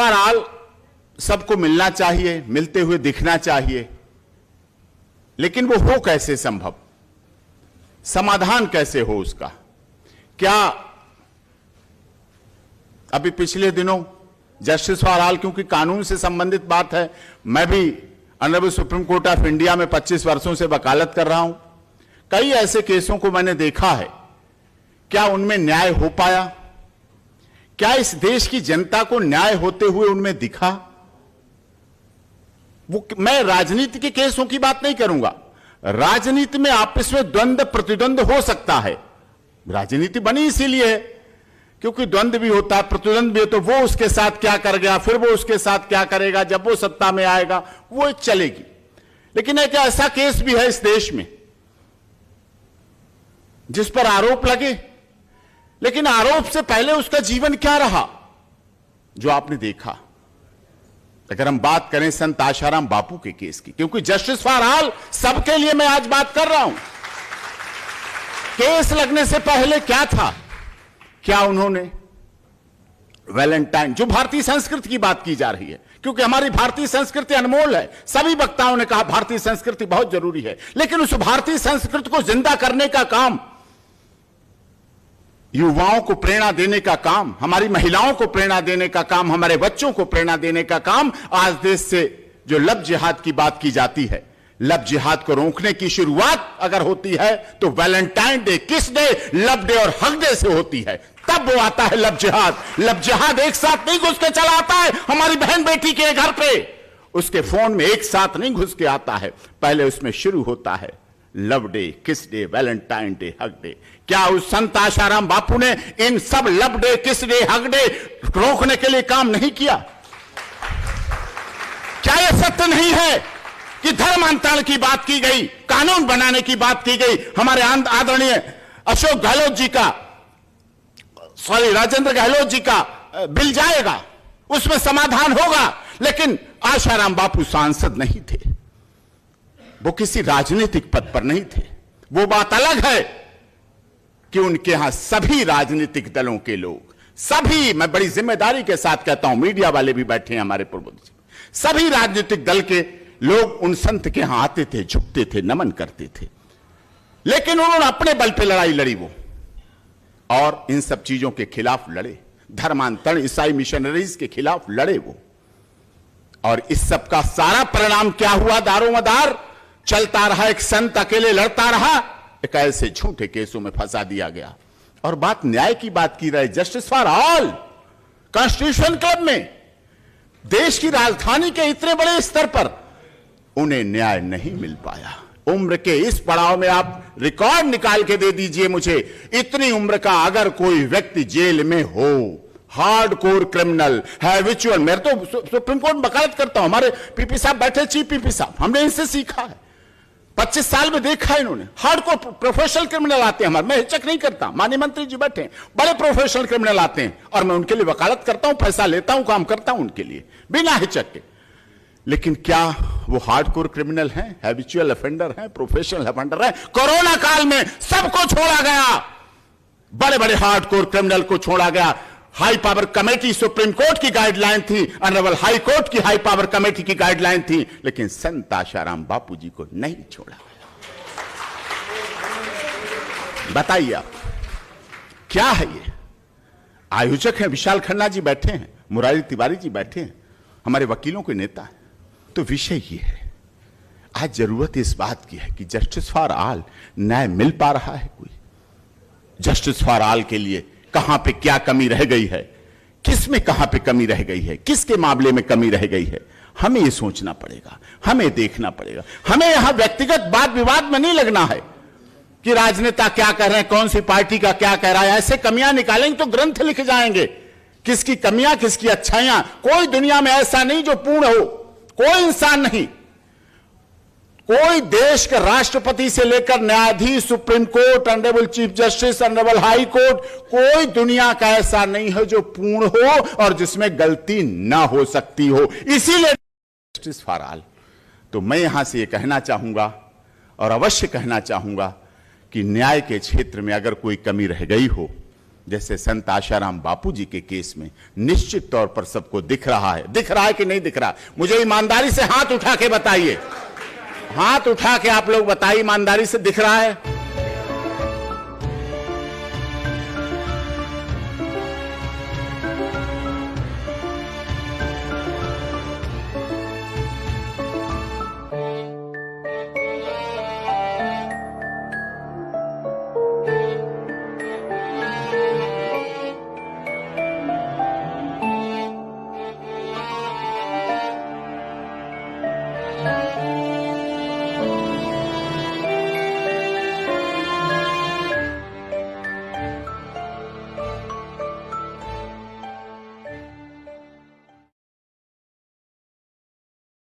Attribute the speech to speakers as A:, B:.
A: For all सबको मिलना चाहिए, मिलते हुए दिखना चाहिए, लेकिन वो हो कैसे संभव, समाधान कैसे हो उसका? क्या अभी पिछले दिनों जस्टिस फॉर ऑल, क्योंकि कानून से संबंधित बात है, मैं भी honourable supreme court of India में 25 वर्षों से वकालत कर रहा हूं, कई ऐसे केसों को मैंने देखा है। क्या उनमें न्याय हो पाया? क्या इस देश की जनता को न्याय होते हुए उनमें दिखा? मैं राजनीति के केसों की बात नहीं करूंगा। राजनीति में आपस में द्वंद्व प्रतिद्वंद हो सकता है, राजनीति बनी इसीलिए है क्योंकि द्वंद्व भी होता है, प्रतिद्वंद भी हो, तो वो उसके साथ क्या कर गया, फिर वो उसके साथ क्या करेगा, जब वो सत्ता में आएगा वो चलेगी। लेकिन एक ऐसा केस भी है इस देश में जिस पर आरोप लगे, लेकिन आरोप से पहले उसका जीवन क्या रहा जो आपने देखा। अगर हम बात करें संत आशाराम बापू के केस की, क्योंकि जस्टिस फॉर ऑल सबके लिए मैं आज बात कर रहा हूं, केस लगने से पहले क्या था, क्या उन्होंने वैलेंटाइन, जो भारतीय संस्कृति की बात की जा रही है, क्योंकि हमारी भारतीय संस्कृति अनमोल है, सभी वक्ताओं ने कहा भारतीय संस्कृति बहुत जरूरी है, लेकिन उस भारतीय संस्कृति को जिंदा करने का काम, युवाओं को प्रेरणा देने का काम, हमारी महिलाओं को प्रेरणा देने का काम, हमारे बच्चों को प्रेरणा देने का काम, आज देश से जो लब जिहाद की बात की जाती है, लब जिहाद को रोकने की शुरुआत अगर होती है तो वैलेंटाइन डे, किस डे, लब डे और हक डे से होती है, तब वो आता है लब जिहाद। लब जिहाद एक साथ नहीं घुस के चला आता है हमारी बहन बेटी के घर पे, उसके फोन में एक साथ नहीं घुस के आता है, पहले उसमें शुरू होता है लव डे, किस डे, वैलेंटाइन डे, हक डे। क्या उस संत आशाराम बापू ने इन सब लव डे, किस डे, हक डे रोकने के लिए काम नहीं किया? क्या यह सत्य नहीं है कि धर्मांतरण की बात की गई, कानून बनाने की बात की गई, हमारे आदरणीय अशोक गहलोत जी का, राजेंद्र गहलोत जी का बिल जाएगा, उसमें समाधान होगा, लेकिन आशाराम बापू सांसद नहीं थे, वो किसी राजनीतिक पद पर नहीं थे। वो बात अलग है कि उनके यहां सभी राजनीतिक दलों के लोग, सभी, मैं बड़ी जिम्मेदारी के साथ कहता हूं, मीडिया वाले भी बैठे हैं हमारे पूर्व, सभी राजनीतिक दल के लोग उन संत के यहां आते थे, झुकते थे, नमन करते थे, लेकिन उन्होंने अपने बल पे लड़ाई लड़ी वो, और इन सब चीजों के खिलाफ लड़े, धर्मांतरण, ईसाई मिशनरीज के खिलाफ लड़े वो, और इस सब का सारा परिणाम क्या हुआ? दारोमदार चलता रहा, एक संत अकेले लड़ता रहा, एक ऐसे झूठे केसों में फंसा दिया गया। और बात न्याय की बात की रहे, justice for all constitution club में, देश की राजधानी के इतने बड़े स्तर पर उन्हें न्याय नहीं मिल पाया। उम्र के इस पड़ाव में आप रिकॉर्ड निकाल के दे दीजिए मुझे, इतनी उम्र का अगर कोई व्यक्ति जेल में हो, हार्डकोर क्रिमिनल, हैबिचुअल, मैं तो सुप्रीम कोर्ट में वकालत करता हूं, हमारे पीपी साहब बैठे, चीफ पीपी साहब, हमने इनसे सीखा है, 25 साल में देखा है इन्होंने, हार्डकोर प्रोफेशनल क्रिमिनल आते हैं हमारे, मैं हिचक नहीं करता, माननीय मंत्री जी बैठे हैं, बड़े प्रोफेशनल क्रिमिनल आते हैं और मैं उनके लिए वकालत करता हूं, पैसा लेता हूं, काम करता हूं उनके लिए बिना हिचक के। लेकिन क्या वो हार्डकोर क्रिमिनल हैं, हैबिचुअल ऑफेंडर हैं, प्रोफेशनल ऑफेंडर हैं? कोरोना काल में सबको छोड़ा गया, बड़े बड़े हार्डकोर क्रिमिनल को छोड़ा गया। High power committee, supreme court की गाइडलाइन थी, ऑनरेबल हाई कोर्ट की हाई पावर कमेटी की गाइडलाइन थी, लेकिन संत आशाराम बापू जी को नहीं छोड़ा गया। बताइए आप, क्या है ये? आयोजक हैं विशाल खन्ना जी बैठे हैं, मुरारी तिवारी जी बैठे हैं, हमारे वकीलों के नेता हैं। तो विषय ये है, आज जरूरत इस बात की है कि जस्टिस फॉर ऑल न्याय मिल पा रहा है? कोई जस्टिस फॉर ऑल के लिए कहां पे क्या कमी रह गई है, किस में कहां पे कमी रह गई है, किसके मामले में कमी रह गई है, हमें यह सोचना पड़ेगा, हमें देखना पड़ेगा। हमें यहां व्यक्तिगत वाद विवाद में नहीं लगना है कि राजनेता क्या कह रहे हैं, कौन सी पार्टी का क्या कह रहा है। ऐसे कमियां निकालेंगे तो ग्रंथ लिखे जाएंगे, किसकी कमियां किसकी अच्छाइयां। कोई दुनिया में ऐसा नहीं जो पूर्ण हो, कोई इंसान नहीं, कोई देश के राष्ट्रपति से लेकर न्यायाधीश, supreme court, honourable chief justice, honourable high court, कोई दुनिया का ऐसा नहीं है जो पूर्ण हो और जिसमें गलती ना हो सकती हो। इसीलिए जस्टिस फॉर ऑल। तो मैं यहां से ये कहना चाहूंगा और अवश्य कहना चाहूंगा कि न्याय के क्षेत्र में अगर कोई कमी रह गई हो, जैसे संत आशाराम बापू जी के केस में निश्चित तौर पर सबको दिख रहा है कि नहीं दिख रहा? मुझे ईमानदारी से हाथ उठा के बताइए, हाथ उठा के आप लोग बताइए, ईमानदारी से दिख रहा है?